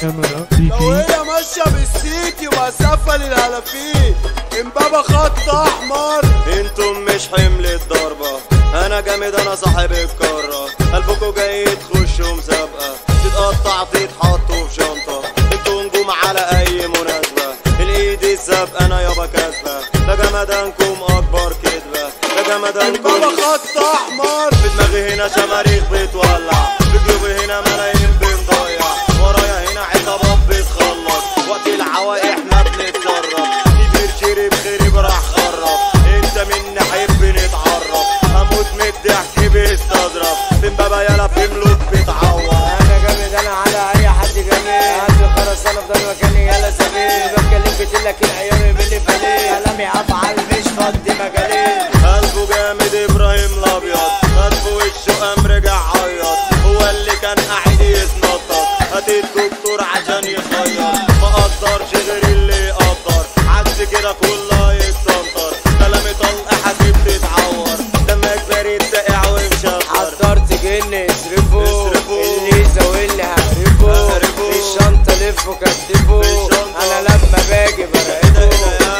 كاميرا دي لو جي. هي ماشية بالسيت يبقى سفة للهلافين، امبابة خط احمر. انتم مش حمل الضربة، انا جامد انا صاحب القارة. قلبكوا جاي تخشوا مسابقة، تتقطع تتحطوا في شنطة. انتوا نجوم على اي مناسبة، الايد السابقة انا يابا كاسبة. ده جمدانكم اكبر كدبة، ده جمدانكم. امبابة خط احمر. في دماغي هنا شماريخ بتولع، في جيوبي هنا ملايين بنضيع، ورايا هنا عصابات بتخلص. وقت العوا احنا بنتصرف، كبير شرب خرب راح خرب. انت مني حب نتعرف، هموت من الضحك بيستظرف. في امبابة يالا في ملوك بتعور. انا جامد انا على اي حد جميل، عندي خرس انا في مكاني يالا سبيل. بتكلم كتير لكن عيوني باللي فليه، كلامي افعال مش فضي مجالين. قلبه جامد ابراهيم الابيض، خد في وشه قام رجع عيط. هو اللي كان قاعد يتنطط، هات الدكتور عشان يخيط. ما قدرش غير اللي يقدر، عكس كده كله يتسنطر. كلامي طلق حاسب تتعور، دمك بارد ساقع ومشطر. حضرت جن اصرفه، اللي يزاولني هعرفه. الشنطة لفه كتفه، انا لما باجي برعبه.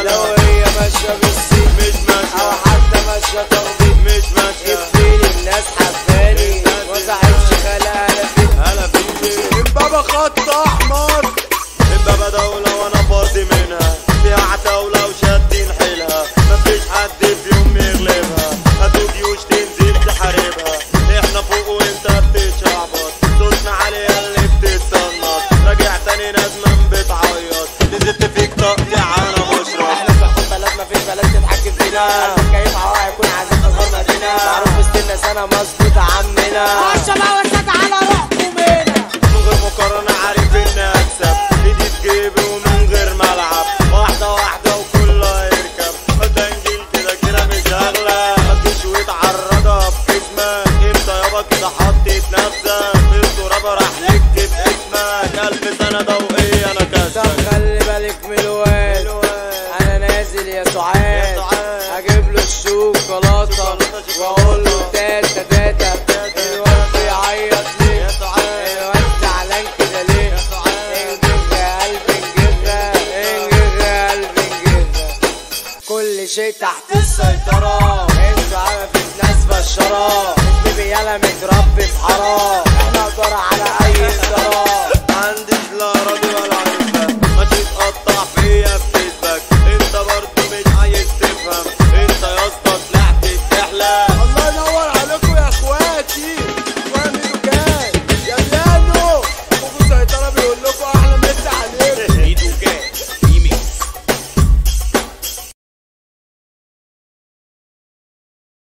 لو هي ماشية بالسيت مش ماشية، او حتى ماشية تخبيط مش ماشية. اديني الناس حباني، وزعتش خلقها هلا بيجي امبابة خط احمر. امبابة دولة وانا فاضي منها، فيها عتاولة وشادين حيلها. مفيش حد في يوم يغلبها، هاتوا جيوش تنزل تحاربها. احنا فوق وانت بتتشعبط، صوتنا عليها اللي بتتسنط. راجع تاني ندمان بتعيط، نزلت فيك تقطيع انا مشرب. احنا في حب بلد مفيش بلد تتحكم فينا. كيف هوا هيكون عازم اصغر مدينة، معروف وسط الناس انا مظبوط عمنا. عالشباب والسد على روحكم هنا، من غير مقارنة عارف اني اكسب. ايدي في جيبي ومن غير ملعب، واحدة واحدة وكله يركب. هتنجيل كده كده مش اغلى، مفيش وتعرضها في جسمك. انت يابا كده حطيت نفسك في التراب، راح نكتب اسمك. 1000 سنة ضوئية انا طب كاسبك. خلي بالك من الواد، انا نازل يا سعاد. هجيب له الشوكولاتة واقول له تاتا تاتا. الواد بيعيط ليه؟ الواد زعلان كده ليه؟ انجز يا قلبي انجزها، انجز يا قلبي انجزها. كل شيء تحت السيطرة، انتوا عارفين ناس بشرة. البيبي يالا متربي في حرام.